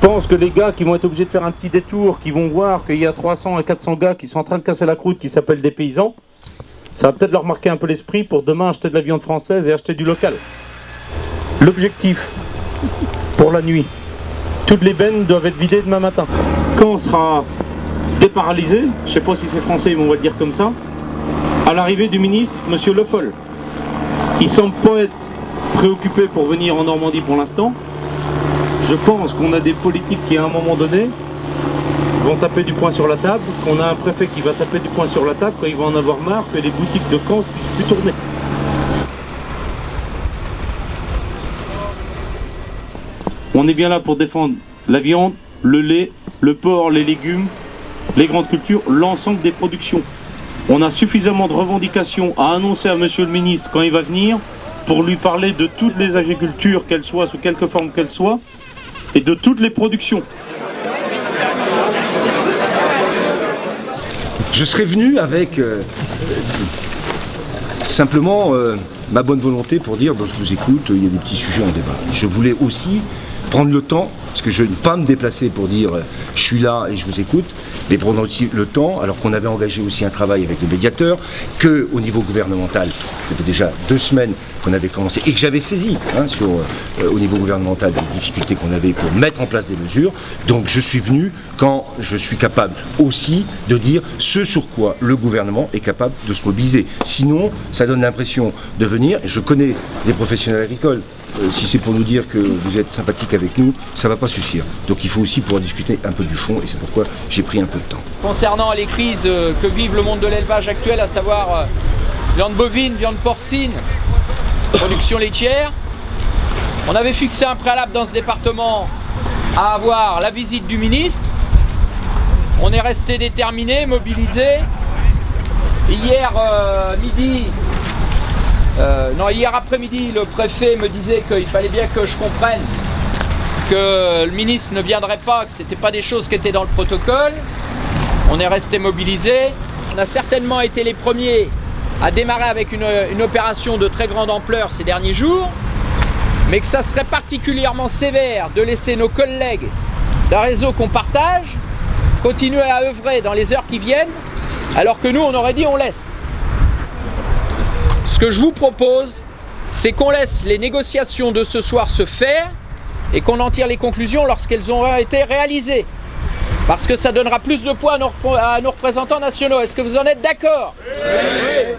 pense que les gars qui vont être obligés de faire un petit détour, qui vont voir qu'il y a 300 à 400 gars qui sont en train de casser la croûte, qui s'appellent des paysans, ça va peut-être leur marquer un peu l'esprit pour demain acheter de la viande française et acheter du local. L'objectif, pour la nuit, toutes les bennes doivent être vidées demain matin. Quand on sera déparalysé, je ne sais pas si c'est français, mais on va le dire comme ça, à l'arrivée du ministre, M. Le Foll, il semble pas être préoccupé pour venir en Normandie pour l'instant. Je pense qu'on a des politiques qui, à un moment donné, vont taper du poing sur la table, qu'on a un préfet qui va taper du poing sur la table quand il va en avoir marre que les boutiques de Caen puissent plus tourner. On est bien là pour défendre la viande, le lait, le porc, les légumes, les grandes cultures, l'ensemble des productions. On a suffisamment de revendications à annoncer à Monsieur le ministre quand il va venir pour lui parler de toutes les agricultures, qu'elles soient, sous quelque forme qu'elles soient, et de toutes les productions. Je serais venu avec simplement ma bonne volonté pour dire je vous écoute, il y a des petits sujets en débat. Je voulais aussi prendre le temps, parce que je ne veux pas me déplacer pour dire je suis là et je vous écoute, mais prendre aussi le temps, alors qu'on avait engagé aussi un travail avec le médiateur, qu'au niveau gouvernemental, ça fait déjà 2 semaines qu'on avait commencé et que j'avais saisi au niveau gouvernemental des difficultés qu'on avait pour mettre en place des mesures. Donc je suis venu quand je suis capable aussi de dire ce sur quoi le gouvernement est capable de se mobiliser. Sinon, ça donne l'impression de venir, et je connais les professionnels agricoles, si c'est pour nous dire que vous êtes sympathique avec nous, ça ne va pas suffire. Donc il faut aussi pouvoir discuter un peu du fond et c'est pourquoi j'ai pris un peu de temps. Concernant les crises que vive le monde de l'élevage actuel, à savoir viande bovine, viande porcine, production laitière, on avait fixé un préalable dans ce département à avoir la visite du ministre. On est resté déterminé, mobilisé. Hier hier après-midi, le préfet me disait qu'il fallait bien que je comprenne que le ministre ne viendrait pas, que ce n'était pas des choses qui étaient dans le protocole. On est resté mobilisés. On a certainement été les premiers à démarrer avec une opération de très grande ampleur ces derniers jours, mais que ça serait particulièrement sévère de laisser nos collègues d'un réseau qu'on partage continuer à œuvrer dans les heures qui viennent, alors que nous on aurait dit on laisse. Ce que je vous propose, c'est qu'on laisse les négociations de ce soir se faire et qu'on en tire les conclusions lorsqu'elles auront été réalisées. Parce que ça donnera plus de poids à nos représentants nationaux. Est-ce que vous en êtes d'accord ? Oui.